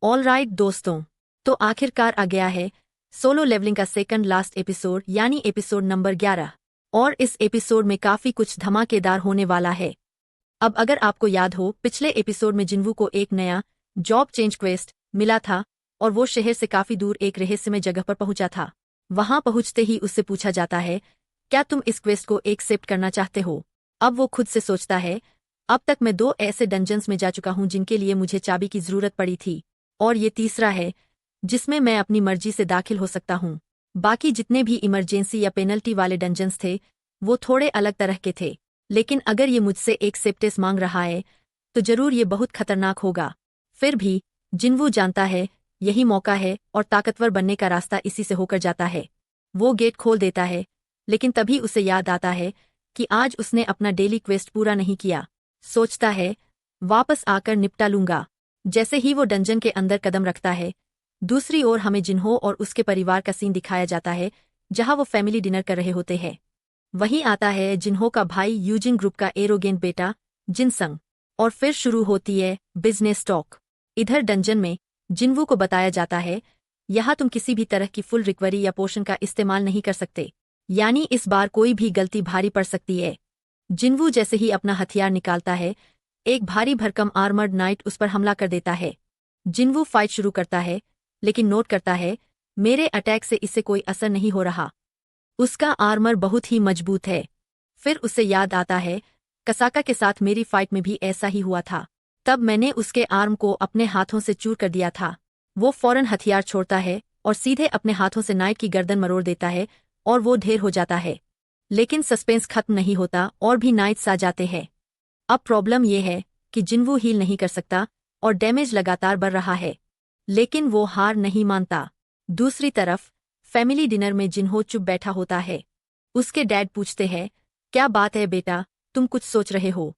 All right दोस्तों, तो आखिरकार आ गया है सोलो लेवलिंग का सेकंड लास्ट एपिसोड यानी एपिसोड नंबर 11। और इस एपिसोड में काफी कुछ धमाकेदार होने वाला है। अब अगर आपको याद हो, पिछले एपिसोड में जिन्वू को एक नया जॉब चेंज क्वेस्ट मिला था और वो शहर से काफी दूर एक रहस्यमय जगह पर पहुंचा था। वहां पहुंचते ही उससे पूछा जाता है, क्या तुम इस क्वेस्ट को एक्सेप्ट करना चाहते हो? अब वो खुद से सोचता है, अब तक मैं 2 ऐसे डंजन्स में जा चुका हूं जिनके लिए मुझे चाबी की जरूरत पड़ी थी, और ये तीसरा है जिसमें मैं अपनी मर्जी से दाखिल हो सकता हूं। बाकी जितने भी इमरजेंसी या पेनल्टी वाले डंजन्स थे वो थोड़े अलग तरह के थे, लेकिन अगर ये मुझसे एक सेप्टेस मांग रहा है तो जरूर ये बहुत खतरनाक होगा। फिर भी जिन्वू जानता है यही मौका है और ताकतवर बनने का रास्ता इसी से होकर जाता है। वो गेट खोल देता है, लेकिन तभी उसे याद आता है कि आज उसने अपना डेली क्वेस्ट पूरा नहीं किया। सोचता है, वापस आकर निपटा लूंगा। जैसे ही वो डंजन के अंदर कदम रखता है, दूसरी ओर हमें जिन्हो और उसके परिवार का सीन दिखाया जाता है, जहां वो फैमिली डिनर कर रहे होते हैं। वहीं आता है जिन्हो का भाई यूजिन ग्रुप का एरोगेंट बेटा जिनसंग, और फिर शुरू होती है बिजनेस टॉक। इधर डंजन में जिन्वू को बताया जाता है, यहाँ तुम किसी भी तरह की फुल रिकवरी या पोशन का इस्तेमाल नहीं कर सकते, यानी इस बार कोई भी गलती भारी पड़ सकती है। जिन्वू जैसे ही अपना हथियार निकालता है, एक भारी भरकम आर्मर्ड नाइट उस पर हमला कर देता है। जिन्वू फाइट शुरू करता है, लेकिन नोट करता है मेरे अटैक से इसे कोई असर नहीं हो रहा। उसका आर्मर बहुत ही मजबूत है। फिर उसे याद आता है, कसाका के साथ मेरी फाइट में भी ऐसा ही हुआ था। तब मैंने उसके आर्म को अपने हाथों से चूर कर दिया था। वो फौरन हथियार छोड़ता है और सीधे अपने हाथों से नाइट की गर्दन मरोड़ देता है और वो ढेर हो जाता है। लेकिन सस्पेंस खत्म नहीं होता और भी नाइट्स आ जाते हैं। अब प्रॉब्लम ये है कि जिन्वू हील नहीं कर सकता और डैमेज लगातार बढ़ रहा है, लेकिन वो हार नहीं मानता। दूसरी तरफ फैमिली डिनर में जिन्हो चुप बैठा होता है। उसके डैड पूछते हैं, क्या बात है बेटा, तुम कुछ सोच रहे हो?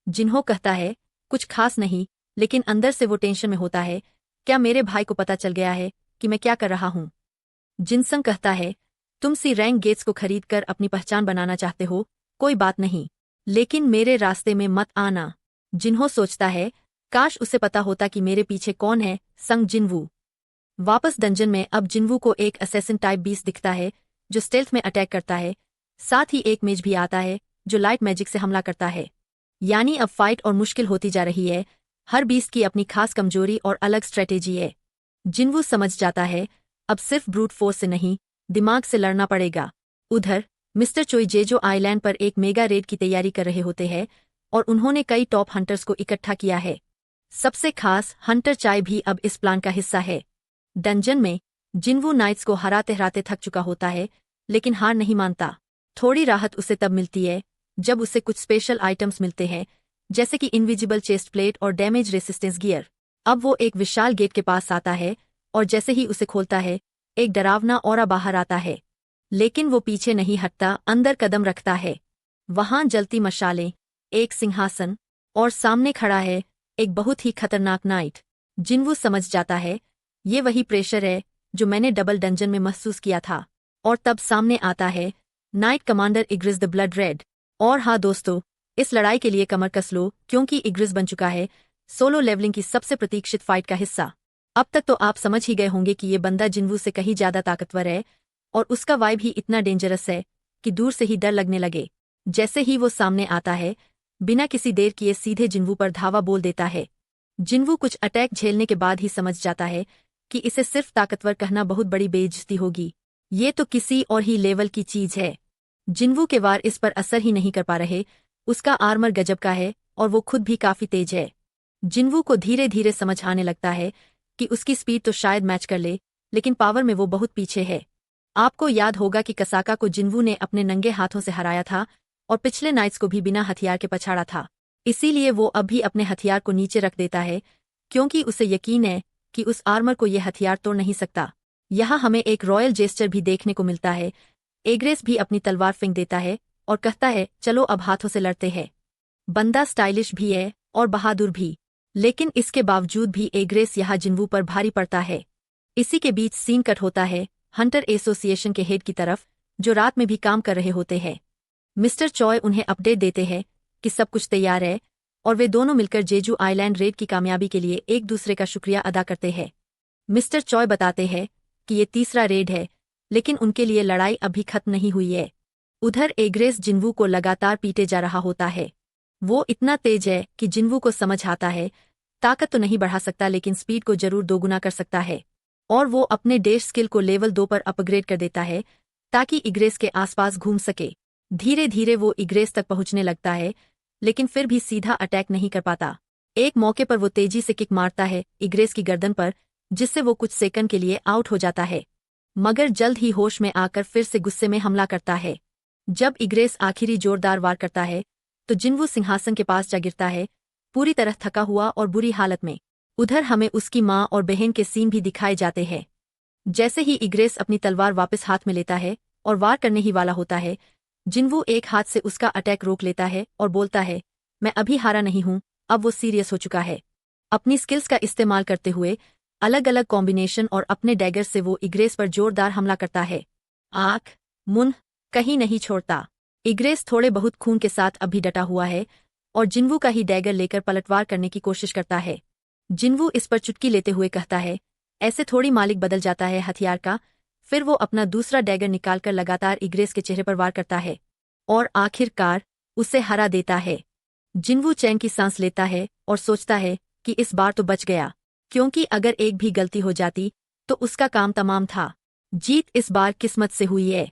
जिन्हो कहता है, कुछ खास नहीं, लेकिन अंदर से वो टेंशन में होता है, क्या मेरे भाई को पता चल गया है कि मैं क्या कर रहा हूं? जिनसंग कहता है, तुम सी रैंक गेट्स को खरीद कर अपनी पहचान बनाना चाहते हो, कोई बात नहीं, लेकिन मेरे रास्ते में मत आना। जिन्हो सोचता है, काश उसे पता होता कि मेरे पीछे कौन है, संग जिन्वू। वापस डंजन में अब जिन्वू को एक असैसिन टाइप बीस्ट दिखता है जो स्टेल्थ में अटैक करता है। साथ ही एक मेज भी आता है जो लाइट मैजिक से हमला करता है। यानी अब फाइट और मुश्किल होती जा रही है। हर बीस्ट की अपनी खास कमजोरी और अलग स्ट्रेटेजी है। जिन्वू समझ जाता है, अब सिर्फ ब्रूट फोर्स से नहीं, दिमाग से लड़ना पड़ेगा। उधर मिस्टर चोई जेजो आइलैंड पर एक मेगा रेड की तैयारी कर रहे होते हैं और उन्होंने कई टॉप हंटर्स को इकट्ठा किया है। सबसे खास हंटर चाय भी अब इस प्लान का हिस्सा है। डंजन में जिन्वू नाइट्स को हराते हराते थक चुका होता है, लेकिन हार नहीं मानता। थोड़ी राहत उसे तब मिलती है जब उसे कुछ स्पेशल आइटम्स मिलते हैं, जैसे कि इनविजिबल चेस्ट प्लेट और डैमेज रेसिस्टेंस गियर। अब वो एक विशाल गेट के पास आता है और जैसे ही उसे खोलता है, एक डरावना ऑरा बाहर आता है। लेकिन वो पीछे नहीं हटता, अंदर कदम रखता है। वहां जलती मशालें, एक सिंहासन और सामने खड़ा है एक बहुत ही खतरनाक नाइट। जिन्वू समझ जाता है, ये वही प्रेशर है जो मैंने डबल डंजन में महसूस किया था। और तब सामने आता है night commander Igris the blood red. और हाँ दोस्तों, इस लड़ाई के लिए कमर कस लो, क्योंकि इग्रिस बन चुका है सोलो लेवलिंग की सबसे प्रतीक्षित फाइट का हिस्सा। अब तक तो आप समझ ही गए होंगे कि ये बंदा जिन्वू से कहीं ज्यादा ताकतवर है और उसका वाइब ही इतना डेंजरस है कि दूर से ही डर लगने लगे। जैसे ही वो सामने आता है, बिना किसी देर किए सीधे जिन्वू पर धावा बोल देता है। जिन्वू कुछ अटैक झेलने के बाद ही समझ जाता है कि इसे सिर्फ ताकतवर कहना बहुत बड़ी बेइज्जती होगी। ये तो किसी और ही लेवल की चीज है। जिन्वू के वार इस पर असर ही नहीं कर पा रहे। उसका आर्मर गजब का है और वो खुद भी काफी तेज है। जिन्वू को धीरे धीरे समझ आने लगता है कि उसकी स्पीड तो शायद मैच कर ले, लेकिन पावर में वो बहुत पीछे है। आपको याद होगा कि कसाका को जिन्वू ने अपने नंगे हाथों से हराया था और पिछले नाइट्स को भी बिना हथियार के पछाड़ा था। इसीलिए वो अब भी अपने हथियार को नीचे रख देता है, क्योंकि उसे यकीन है कि उस आर्मर को यह हथियार तोड़ नहीं सकता। यहाँ हमें एक रॉयल जेस्चर भी देखने को मिलता है। एग्रेस भी अपनी तलवार फेंक देता है और कहता है, चलो अब हाथों से लड़ते हैं। बंदा स्टाइलिश भी है और बहादुर भी, लेकिन इसके बावजूद भी एग्रेस यहाँ जिन्वू पर भारी पड़ता है। इसी के बीच सीन कट होता है हंटर एसोसिएशन के हेड की तरफ, जो रात में भी काम कर रहे होते हैं। मिस्टर चॉय उन्हें अपडेट देते हैं कि सब कुछ तैयार है, और वे दोनों मिलकर जेजू आइलैंड रेड की कामयाबी के लिए एक दूसरे का शुक्रिया अदा करते हैं। मिस्टर चॉय बताते हैं कि ये तीसरा रेड है, लेकिन उनके लिए लड़ाई अभी खत्म नहीं हुई है। उधर एग्रेस जिन्वू को लगातार पीटे जा रहा होता है। वो इतना तेज है कि जिन्वू को समझ आता है ताकत तो नहीं बढ़ा सकता लेकिन स्पीड को जरूर दोगुना कर सकता है, और वो अपने डैश स्किल को लेवल 2 पर अपग्रेड कर देता है ताकि इग्रेस के आसपास घूम सके। धीरे धीरे वो इग्रेस तक पहुंचने लगता है, लेकिन फिर भी सीधा अटैक नहीं कर पाता। एक मौके पर वो तेजी से किक मारता है इग्रेस की गर्दन पर, जिससे वो कुछ सेकंड के लिए आउट हो जाता है, मगर जल्द ही होश में आकर फिर से गुस्से में हमला करता है। जब इग्रेस आखिरी जोरदार वार करता है तो जिन्वू सिंहासन के पास जा गिरता है, पूरी तरह थका हुआ और बुरी हालत में। उधर हमें उसकी माँ और बहन के सीन भी दिखाए जाते हैं। जैसे ही इग्रेस अपनी तलवार वापस हाथ में लेता है और वार करने ही वाला होता है, जिन्वू एक हाथ से उसका अटैक रोक लेता है और बोलता है, मैं अभी हारा नहीं हूं। अब वो सीरियस हो चुका है। अपनी स्किल्स का इस्तेमाल करते हुए अलग अलग कॉम्बिनेशन और अपने डैगर से वो इग्रेस पर जोरदार हमला करता है। आंख मुंह कहीं नहीं छोड़ता। इग्रेस थोड़े बहुत खून के साथ अभी डटा हुआ है और जिन्वू का ही डैगर लेकर पलटवार करने की कोशिश करता है। जिन्वू इस पर चुटकी लेते हुए कहता है, ऐसे थोड़ी मालिक बदल जाता है हथियार का। फिर वो अपना दूसरा डैगर निकालकर लगातार इग्रेस के चेहरे पर वार करता है और आखिरकार उसे हरा देता है। जिन्वू चैन की सांस लेता है और सोचता है कि इस बार तो बच गया, क्योंकि अगर एक भी गलती हो जाती तो उसका काम तमाम था। जीत इस बार किस्मत से हुई है।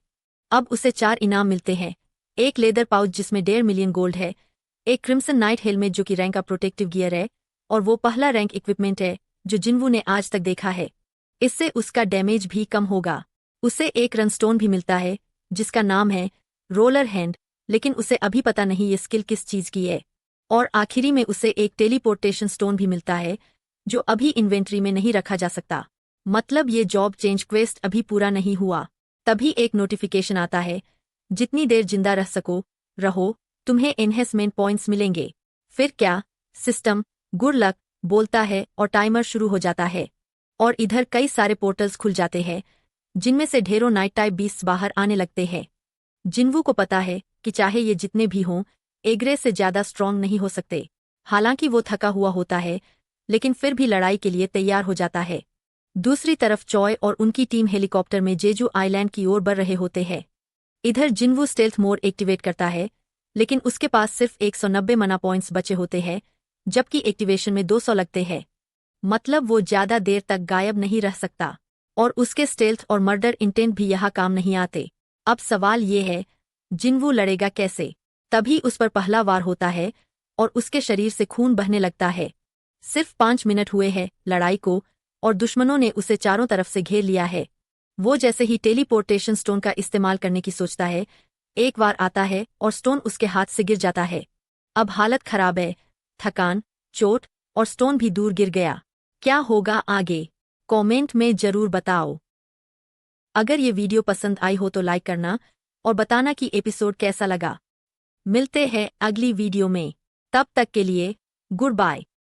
अब उसे 4 इनाम मिलते हैं। एक लेदर पाउच जिसमें 1.5 मिलियन गोल्ड है, एक क्रिम्सन नाइट हेलमेट जो कि रैंक का प्रोटेक्टिव गियर है, और वो पहला रैंक इक्विपमेंट है जो जिन्वू ने आज तक देखा है। इससे उसका डैमेज भी कम होगा। उसे एक रनस्टोन भी मिलता है जिसका नाम है रोलर हैंड, लेकिन उसे अभी पता नहीं ये स्किल किस चीज की है। और आखिरी में उसे एक टेलीपोर्टेशन स्टोन भी मिलता है जो अभी इन्वेंट्री में नहीं रखा जा सकता। मतलब ये जॉब चेंज क्वेस्ट अभी पूरा नहीं हुआ। तभी एक नोटिफिकेशन आता है, जितनी देर जिंदा रह सको रहो, तुम्हें एनहेंसमेंट पॉइंट्स मिलेंगे। फिर क्या, सिस्टम गुड लक बोलता है और टाइमर शुरू हो जाता है। और इधर कई सारे पोर्टल्स खुल जाते हैं जिनमें से ढेरों नाइट टाइप बीस्ट्स बाहर आने लगते हैं। जिन्वू को पता है कि चाहे ये जितने भी हों, एग्रेस से ज्यादा स्ट्रांग नहीं हो सकते। हालांकि वो थका हुआ होता है, लेकिन फिर भी लड़ाई के लिए तैयार हो जाता है। दूसरी तरफ चॉय और उनकी टीम हेलीकॉप्टर में जेजू आइलैंड की ओर बढ़ रहे होते हैं। इधर जिन्वू स्टेल्थ मोड एक्टिवेट करता है, लेकिन उसके पास सिर्फ 190 मना पॉइंट्स बचे होते हैं, जबकि एक्टिवेशन में 200 लगते हैं। मतलब वो ज्यादा देर तक गायब नहीं रह सकता, और उसके स्टेल्थ और मर्डर इंटेंट भी यहाँ काम नहीं आते। अब सवाल ये है, जिन्वू लड़ेगा कैसे? तभी उस पर पहला वार होता है और उसके शरीर से खून बहने लगता है। सिर्फ 5 मिनट हुए हैं लड़ाई को और दुश्मनों ने उसे चारों तरफ से घेर लिया है। वो जैसे ही टेलीपोर्टेशन स्टोन का इस्तेमाल करने की सोचता है, एक वार आता है और स्टोन उसके हाथ से गिर जाता है। अब हालत खराब है, थकान, चोट और स्टोन भी दूर गिर गया। क्या होगा आगे? कमेंट में जरूर बताओ। अगर ये वीडियो पसंद आई हो तो लाइक करना और बताना कि एपिसोड कैसा लगा। मिलते हैं अगली वीडियो में। तब तक के लिए गुड बाय।